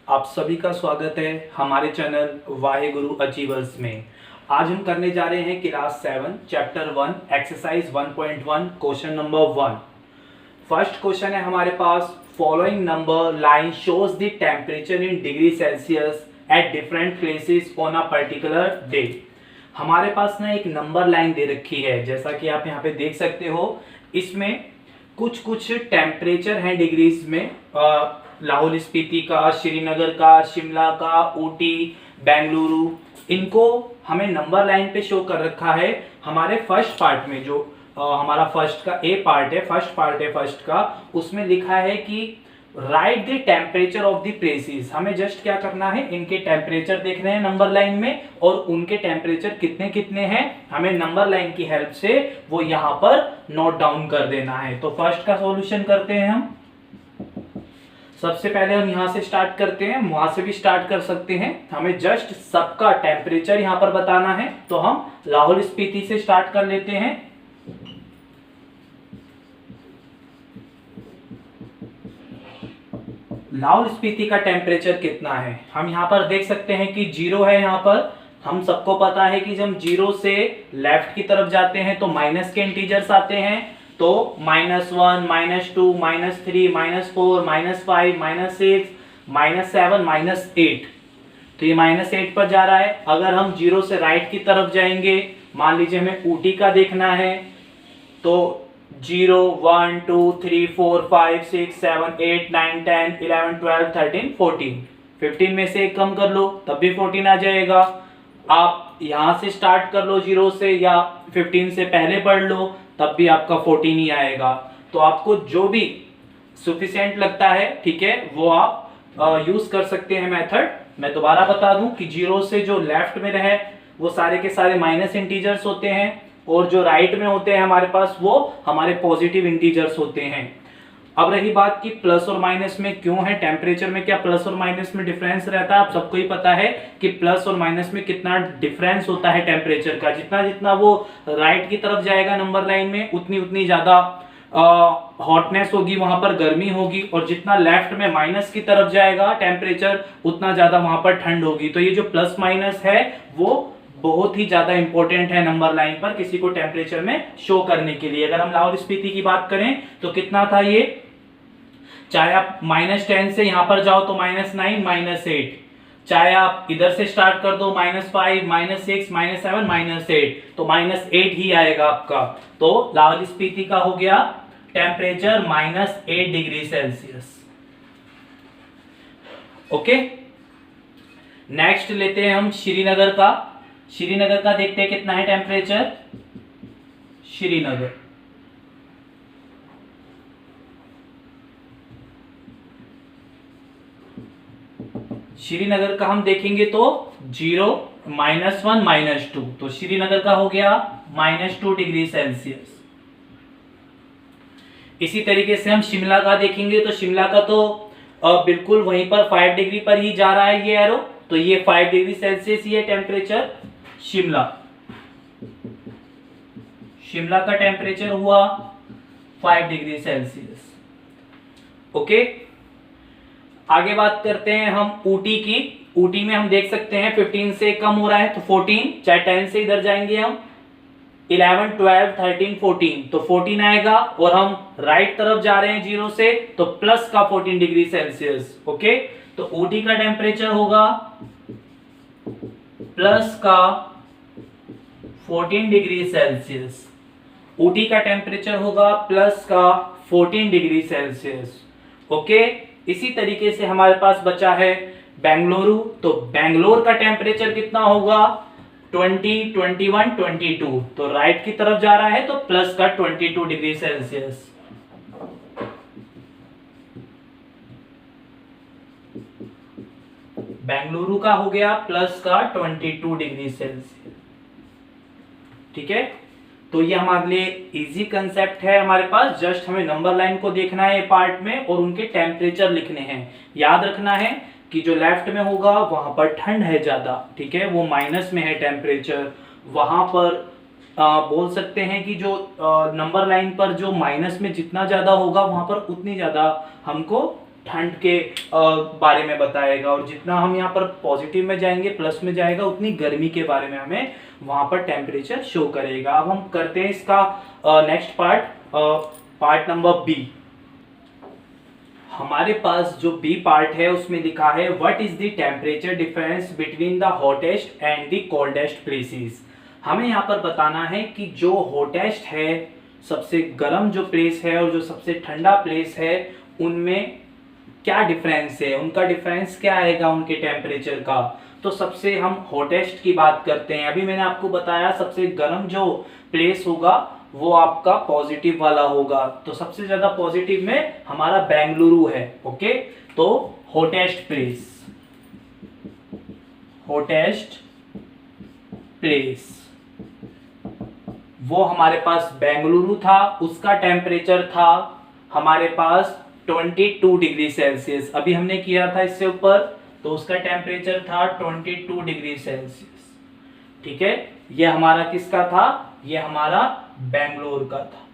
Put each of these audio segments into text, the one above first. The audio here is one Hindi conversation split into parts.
आप सभी का स्वागत है हमारे चैनल वाहेगुरु अचीवर्स में। आज हम करने जा रहे हैं class 7 chapter 1 exercise 1.1 question number 1। First question है हमारे पास, following number line shows the temperature in degree Celsius at different places on a particular day. हमारे पास ना एक नंबर लाइन दे रखी है, जैसा कि आप यहाँ पे देख सकते हो। इसमें कुछ टेम्परेचर हैं डिग्रीज में, लाहौल स्पीति का, श्रीनगर का, शिमला का, ऊटी, बेंगलुरु, इनको हमें नंबर लाइन पे शो कर रखा है। हमारे फर्स्ट पार्ट में जो हमारा फर्स्ट का ए पार्ट है, फर्स्ट का, उसमें लिखा है कि right the temperature of the places. हमें जस्ट क्या करना है, इनके टेम्परेचर देखने हैं नंबर लाइन में, और उनके टेम्परेचर कितने कितने हैं हमें नंबर लाइन की हेल्प से वो यहाँ पर नोट डाउन कर देना है। तो फर्स्ट का सॉल्यूशन करते हैं हम। सबसे पहले हम यहां से स्टार्ट करते हैं, वहां से भी स्टार्ट कर सकते हैं। हमें जस्ट सबका टेम्परेचर यहां पर बताना है, तो हम लाहौल स्पीति से स्टार्ट कर लेते हैं। लाहौल स्पीति का टेम्परेचर कितना है, हम यहां पर देख सकते हैं कि 0 है। यहां पर हम सबको पता है कि जब हम 0 से लेफ्ट की तरफ जाते हैं तो माइनस के इंटीजर्स आते हैं, तो -1, -2, -3, -4, -5, -6, -7, -8। तो ये -8 पर जा रहा है। अगर हम 0 से राइट की तरफ जाएंगे, मान लीजिए हमें ऊटी का देखना है, तो 0, 1, 2, 3, 4, 5, 6, 7, 8, 9, 10, 11, 12, 13, 14। 15 में से एक कम कर लो तब भी 14 आ जाएगा। आप यहां से स्टार्ट कर लो 0 से, या 15 से पहले पढ़ लो तब भी आपका 14 ही आएगा। तो आपको जो भी सफिशिएंट लगता है, ठीक है, वो आप यूज कर सकते हैं मेथड। मैं दोबारा बता दूं कि 0 से जो लेफ्ट में रहे वो सारे के सारे माइनस इंटीजर्स होते हैं, और जो राइट में होते हैं हमारे पास वो हमारे पॉजिटिव इंटीजर्स होते हैं। अब रही बात कि प्लस और माइनस में क्यों है, टेम्परेचर में क्या प्लस और माइनस में डिफरेंस रहता है। आप सबको ही पता है कि प्लस और माइनस में कितना डिफरेंस होता है टेम्परेचर का। जितना जितना वो राइट की तरफ जाएगा नंबर लाइन में, उतनी उतनी ज्यादा हॉटनेस होगी, वहां पर गर्मी होगी, और जितना लेफ्ट में माइनस की तरफ जाएगा टेम्परेचर, उतना ज्यादा वहां पर ठंड होगी। तो ये जो प्लस माइनस है वो बहुत ही ज्यादा इंपॉर्टेंट है नंबर लाइन पर किसी को टेम्परेचर में शो करने के लिए। अगर हम लाहौल स्पीति की बात करें तो कितना था ये, चाहे आप -10 से यहां पर जाओ तो -9, -8, चाहे आप इधर से स्टार्ट कर दो -5, -6, -7, -8, तो -8 ही आएगा आपका। तो लाहौल स्पीति का हो गया temperature -8 degree Celsius. Okay, next लेते हैं हम श्रीनगर का। श्रीनगर का देखते हैं कितना है टेम्परेचर। श्रीनगर का हम देखेंगे तो 0, -1, -2, तो श्रीनगर का हो गया -2 डिग्री सेल्सियस। इसी तरीके से हम शिमला का देखेंगे तो शिमला का तो बिल्कुल वहीं पर 5 डिग्री पर ही जा रहा है ये एरो, तो ये 5 डिग्री सेल्सियस ही है टेम्परेचर शिमला का टेम्परेचर हुआ 5 डिग्री सेल्सियस। ओके, आगे बात करते हैं हम ऊटी की। ऊटी में हम देख सकते हैं 15 से कम हो रहा है तो 14, चाहे 10 से इधर जाएंगे हम 11, 12, 13, 14, तो 14 आएगा, और हम राइट तरफ जा रहे हैं 0 से तो प्लस का 14 डिग्री सेल्सियस। ओके, तो ऊटी का टेम्परेचर होगा प्लस का 14 डिग्री सेल्सियस। ऊटी का टेम्परेचर होगा प्लस का 14 डिग्री सेल्सियस। ओके, इसी तरीके से हमारे पास बचा है बेंगलुरु। तो बेंगलोर का टेम्परेचर कितना होगा, 20, 21, 22, तो राइट की तरफ जा रहा है तो प्लस का 22 डिग्री सेल्सियस। बेंगलुरु का हो गया प्लस का 22 डिग्री सेल्सियस। ठीक है, तो ये हमारे लिए इजी कंसेप्ट है। हमारे पास जस्ट हमें नंबर लाइन को देखना है पार्ट में, और उनके टेम्परेचर लिखने हैं। याद रखना है कि जो लेफ्ट में होगा वहां पर ठंड है ज्यादा, ठीक है, वो माइनस में है टेम्परेचर, वहां पर बोल सकते हैं कि जो नंबर लाइन पर जो माइनस में जितना ज्यादा होगा वहां पर उतनी ज्यादा हमको ठंड के बारे में बताएगा, और जितना हम यहाँ पर पॉजिटिव में जाएंगे, प्लस में जाएगा, उतनी गर्मी के बारे में हमें वहां पर टेम्परेचर शो करेगा। अब हम करते हैं इसका नेक्स्ट पार्ट नंबर बी। हमारे पास जो बी पार्ट है उसमें लिखा है what is the temperature difference between the hottest and the coldest places. हमें यहाँ पर बताना है कि जो हॉटेस्ट है, सबसे गर्म जो प्लेस है, और जो सबसे ठंडा प्लेस है, उनमें क्या डिफरेंस है, उनका डिफरेंस क्या आएगा उनके टेम्परेचर का। तो सबसे हम हॉटेस्ट की बात करते हैं। अभी मैंने आपको बताया सबसे गर्म जो प्लेस होगा वो आपका पॉजिटिव वाला होगा, तो सबसे ज्यादा पॉजिटिव में हमारा बेंगलुरु है। ओके, तो हॉटेस्ट प्लेस वो हमारे पास बेंगलुरु था, उसका टेम्परेचर था हमारे पास 22 डिग्री सेल्सियस। अभी हमने किया था इससे ऊपर, तो उसका टेम्परेचर था 22 डिग्री सेल्सियस। ठीक है, ये हमारा किसका था, ये हमारा बेंगलोर का था।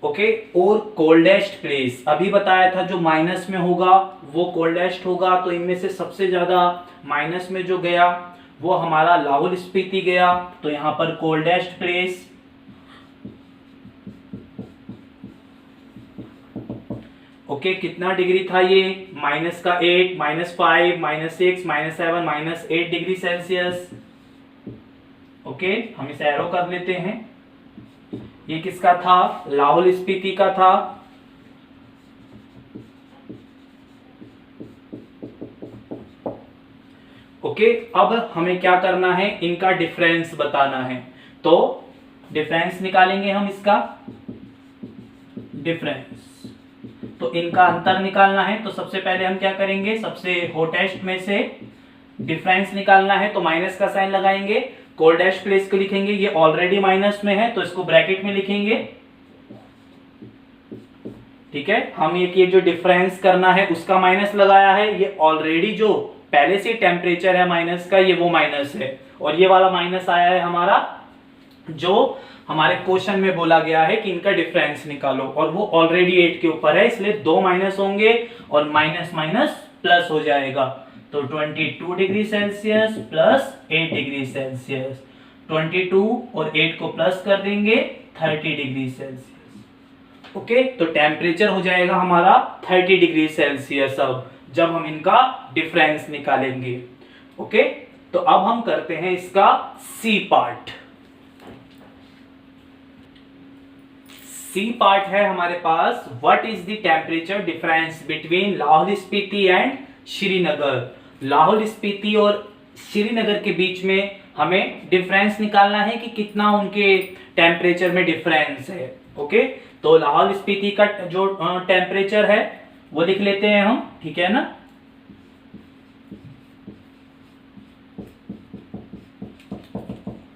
ओके, और कोल्डेस्ट प्लेस अभी बताया था जो माइनस में होगा वो कोल्डेस्ट होगा, तो इनमें से सबसे ज्यादा माइनस में जो गया वो हमारा लाहौल स्पीति गया, तो यहां पर कोल्डेस्ट प्लेस। ओके, कितना डिग्री था ये, -8, -5, -6, -7, -8 डिग्री सेल्सियस। ओके, हम इसे एरो कर लेते हैं। ये किसका था, लाहौल स्पीति का था। ओके, अब हमें क्या करना है, इनका डिफरेंस बताना है। तो डिफरेंस निकालेंगे हम, इसका डिफरेंस, तो इनका अंतर निकालना है। तो सबसे पहले हम क्या करेंगे, सबसे हॉटेस्ट में से डिफरेंस निकालना है, तो माइनस का साइन लगाएंगे। कोल्डेस्ट प्लेस को लिखेंगे, ये ऑलरेडी माइनस में है तो इसको ब्रैकेट में लिखेंगे। ठीक है, हम ये जो डिफरेंस करना है उसका माइनस लगाया है, ये ऑलरेडी जो पहले से टेम्परेचर है माइनस का, ये वो माइनस है, और ये वाला माइनस आया है हमारा जो हमारे क्वेश्चन में बोला गया है कि इनका डिफरेंस निकालो, और वो ऑलरेडी 8 के ऊपर है, इसलिए 2 माइनस होंगे और माइनस माइनस प्लस हो जाएगा। तो 22 degree Celsius plus 8 degree Celsius, 22 और 8 को प्लस कर देंगे 30 डिग्री सेल्सियस। ओके, तो टेम्परेचर हो जाएगा हमारा 30 डिग्री सेल्सियस अब जब हम इनका डिफरेंस निकालेंगे। ओके, तो अब हम करते हैं इसका सी पार्ट। सी पार्ट है हमारे पास what is the temperature difference between Lahaul Spiti and Srinagar. Lahaul Spiti और श्रीनगर के बीच में हमें डिफरेंस निकालना है कि कितना उनके टेम्परेचर में डिफरेंस है। ओके, तो लाहौल स्पीति का जो टेम्परेचर है वो लिख लेते हैं हम, ठीक है ना।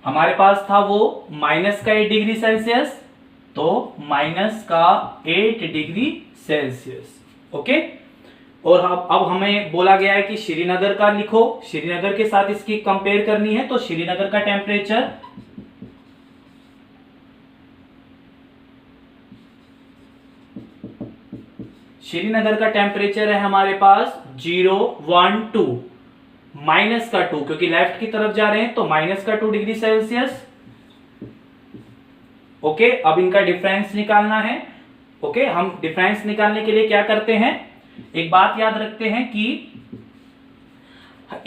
हमारे पास था वो माइनस का 8 डिग्री सेल्सियस, तो माइनस का 8 डिग्री सेल्सियस। ओके, और अब हमें बोला गया है कि श्रीनगर का लिखो, श्रीनगर के साथ इसकी कंपेयर करनी है, तो श्रीनगर का टेम्परेचर है हमारे पास 0, 1, 2, माइनस का 2, क्योंकि लेफ्ट की तरफ जा रहे हैं तो माइनस का 2 डिग्री सेल्सियस। ओके, अब इनका डिफरेंस निकालना है। ओके, हम डिफरेंस निकालने के लिए क्या करते हैं, एक बात याद रखते हैं कि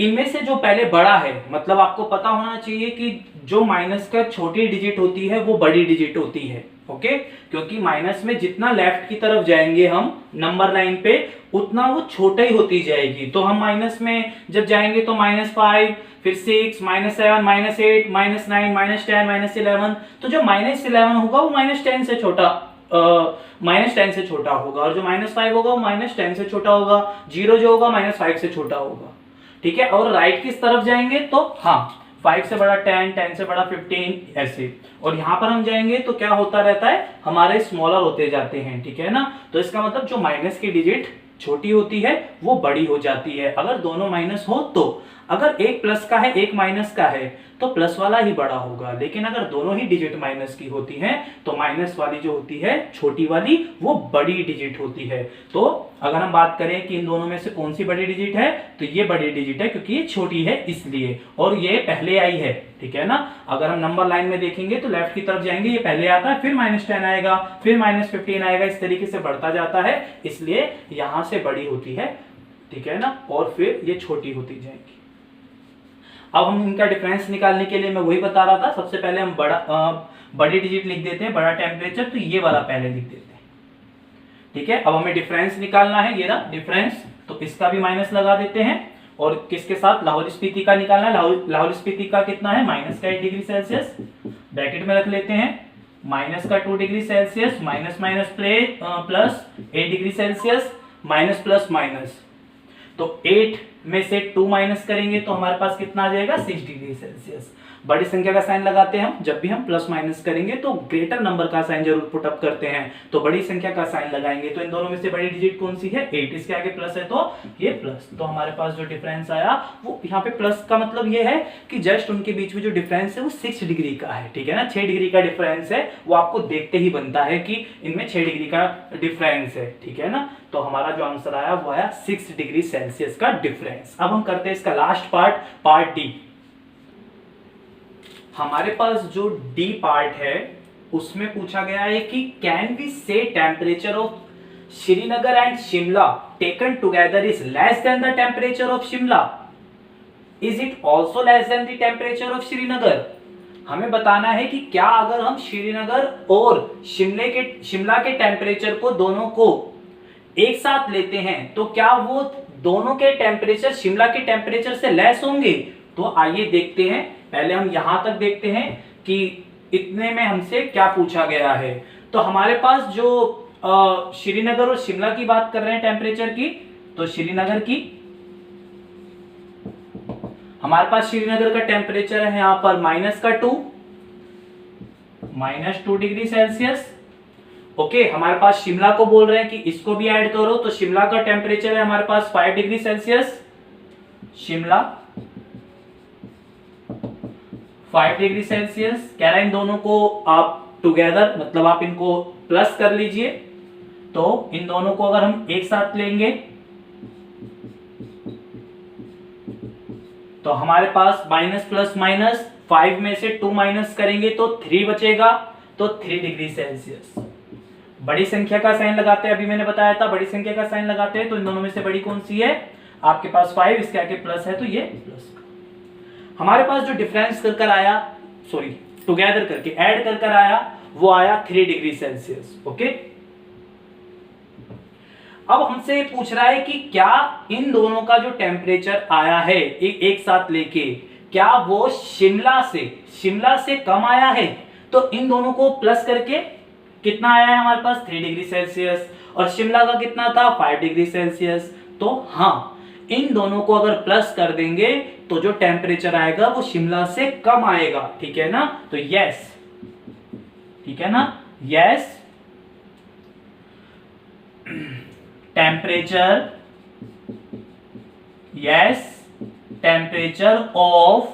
इनमें से जो पहले बड़ा है, मतलब आपको पता होना चाहिए कि जो माइनस का छोटी डिजिट होती है वो बड़ी डिजिट होती है। ओके, क्योंकि माइनस में जितना लेफ्ट की तरफ जाएंगे हम नंबर लाइन पे, उतना वो छोटा ही होती जाएगी। तो हम माइनस में जब जाएंगे तो -5, फिर 6, -7, -8, -9, -10, -11, तो जो -11 होगा वो -10 से छोटा होगा, और जो -5 होगा वो -10 से छोटा होगा, 0 जो होगा -5 से छोटा होगा। ठीक है, और राइट किस तरफ जाएंगे तो हाँ, 5 से बड़ा 10, 10 से बड़ा 15, ऐसे। और यहां पर हम जाएंगे तो क्या होता रहता है, हमारे स्मॉलर होते जाते हैं। ठीक है ना, तो इसका मतलब जो माइनस की डिजिट छोटी होती है वो बड़ी हो जाती है, अगर दोनों माइनस हो तो। अगर एक प्लस का है एक माइनस का है तो प्लस वाला ही बड़ा होगा, लेकिन अगर दोनों ही डिजिट माइनस की होती हैं तो माइनस वाली जो होती है छोटी वाली वो बड़ी डिजिट होती है। तो अगर हम बात करें कि इन दोनों में से कौन सी बड़ी डिजिट है, तो ये बड़ी डिजिट है क्योंकि ये छोटी है इसलिए, और ये पहले आई है, ठीक है ना। अगर हम नंबर लाइन में देखेंगे तो लेफ्ट की तरफ जाएंगे, ये पहले आता है, फिर -10 आएगा, फिर -15 आएगा, इस तरीके से बढ़ता जाता है, इसलिए यहां से बड़ी होती है, ठीक है ना, और फिर ये छोटी होती जाएगी। अब हम इनका डिफरेंस निकालने के लिए मैं वही बता रहा था, सबसे पहले हम बड़ी डिजिट लिख देते हैं, बड़ा टेम्परेचर, तो ये वाला पहले लिख देते हैं, ठीक है। अब हमें डिफरेंस निकालना है, ये रहा डिफरेंस, तो इसका भी माइनस लगा देते हैं, और किसके साथ, लाहौल स्पीति का निकालना है। लाहौल स्पीति का कितना है, -1 डिग्री सेल्सियस, ब्रैकेट में रख लेते हैं, -2 degree Celsius, minus minus plus 8 degree Celsius, minus plus minus, तो 8 में से 2 माइनस करेंगे तो हमारे पास कितना आ जाएगा, 6 डिग्री सेल्सियस। बड़ी संख्या का साइन लगाते हैं हम, जब भी हम प्लस माइनस करेंगे तो ग्रेटर नंबर का साइन जरूर पुट अप करते हैं, तो बड़ी संख्या का साइन लगाएंगे। तो इन दोनों में से बड़ी डिजिट कौन सी है, 8, इसके आगे प्लस है तो ये प्लस, तो हमारे पास जो डिफरेंस आया वो यहाँ पे प्लस का मतलब ये है कि जस्ट उनके बीच में जो डिफरेंस है वो 6 डिग्री का है, ठीक है ना। 6 डिग्री का डिफरेंस है, वो आपको देखते ही बनता है कि इनमें 6 डिग्री का डिफरेंस है, ठीक है ना। तो हमारा जो आंसर आया वो आया 6 डिग्री सेल्सियस का डिफरेंस। अब हम करते हैं इसका लास्ट पार्ट डी। हमारे पास जो डी पार्ट है उसमें पूछा गया है कि कैन वी से temperature of Srinagar and Shimla taken together is less than the temperature of Shimla, is it also less than the temperature of Srinagar. हमें बताना है कि क्या अगर हम श्रीनगर और शिमला के टेम्परेचर को दोनों को एक साथ लेते हैं तो क्या वो दोनों के टेम्परेचर शिमला के टेम्परेचर से लेस होंगे। तो आइए देखते हैं, पहले हम यहां तक देखते हैं कि इतने में हमसे क्या पूछा गया है। तो हमारे पास जो श्रीनगर और शिमला की बात कर रहे हैं टेम्परेचर की, तो श्रीनगर की हमारे पास श्रीनगर का टेम्परेचर है यहां पर -2 डिग्री सेल्सियस। ओके, हमारे पास शिमला को बोल रहे हैं कि इसको भी ऐड करो, तो शिमला का टेम्परेचर है हमारे पास 5 degree Celsius, Shimla 5 degree Celsius. कह रहा है इन दोनों को आप टुगेदर, मतलब आप इनको प्लस कर लीजिए, तो इन दोनों को अगर हम एक साथ लेंगे तो हमारे पास माइनस प्लस माइनस, 5 में से 2 माइनस करेंगे तो 3 बचेगा, तो 3 डिग्री सेल्सियस। बड़ी संख्या का साइन लगाते हैं, अभी मैंने बताया था बड़ी संख्या का साइन लगाते हैं, तो इन दोनों में से बड़ी कौन सी है, आपके पास 5, इसके आगे प्लस है तो ये प्लस। हमारे पास जो डिफरेंस कर आया, सॉरी टुगेदर करके ऐड कर आया, वो आया 3 डिग्री सेल्सियस। ओके, अब हमसे पूछ रहा है कि क्या इन दोनों का जो टेम्परेचर आया है एक साथ लेके, क्या वो शिमला से कम आया है। तो इन दोनों को प्लस करके कितना आया है हमारे पास 3 डिग्री सेल्सियस, और शिमला का कितना था 5 डिग्री सेल्सियस। तो हाँ, इन दोनों को अगर प्लस कर देंगे तो जो टेम्परेचर आएगा वो शिमला से कम आएगा, ठीक है ना। तो यस, ठीक है ना, yes temperature of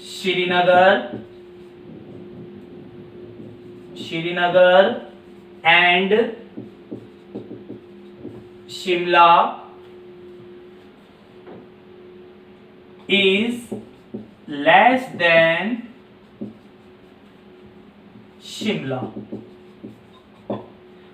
Srinagar and Shimla is less than Shimla.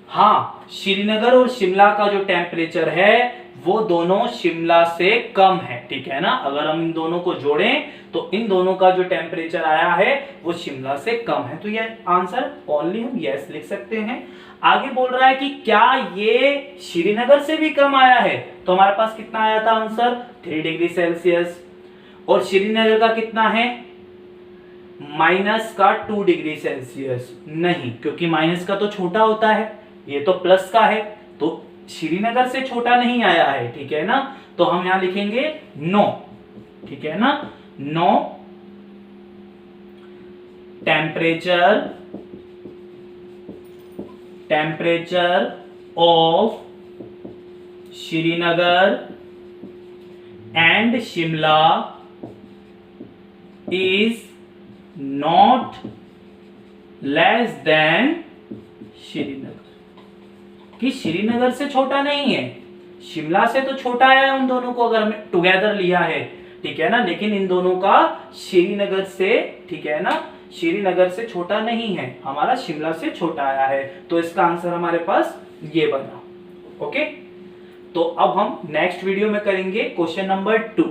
हाँ, श्रीनगर और शिमला का जो टेम्परेचर है वो दोनों शिमला से कम है, ठीक है ना। अगर हम इन दोनों को जोड़ें तो इन दोनों का जो टेम्परेचर आया है वो शिमला से कम है, तो ये आंसर ओनली हम यस लिख सकते हैं। आगे बोल रहा है कि क्या ये श्रीनगर से भी कम आया है, तो हमारे पास कितना आया था आंसर 3 डिग्री सेल्सियस, और श्रीनगर का कितना है -2 डिग्री सेल्सियस। नहीं, क्योंकि माइनस का तो छोटा होता है, ये तो प्लस का है, तो श्रीनगर से छोटा नहीं आया है, ठीक है ना। तो हम यहां लिखेंगे नो, ठीक है ना, no temperature of Srinagar and Shimla is not less than Srinagar, कि श्रीनगर से छोटा नहीं है, शिमला से तो छोटा है उन दोनों को अगर हमने टुगेदर लिया है, ठीक है ना, लेकिन इन दोनों का श्रीनगर से, ठीक है ना, श्रीनगर से छोटा नहीं है, हमारा शिमला से छोटा आया है, तो इसका आंसर हमारे पास ये बना। ओके, तो अब हम नेक्स्ट वीडियो में करेंगे क्वेश्चन नंबर 2।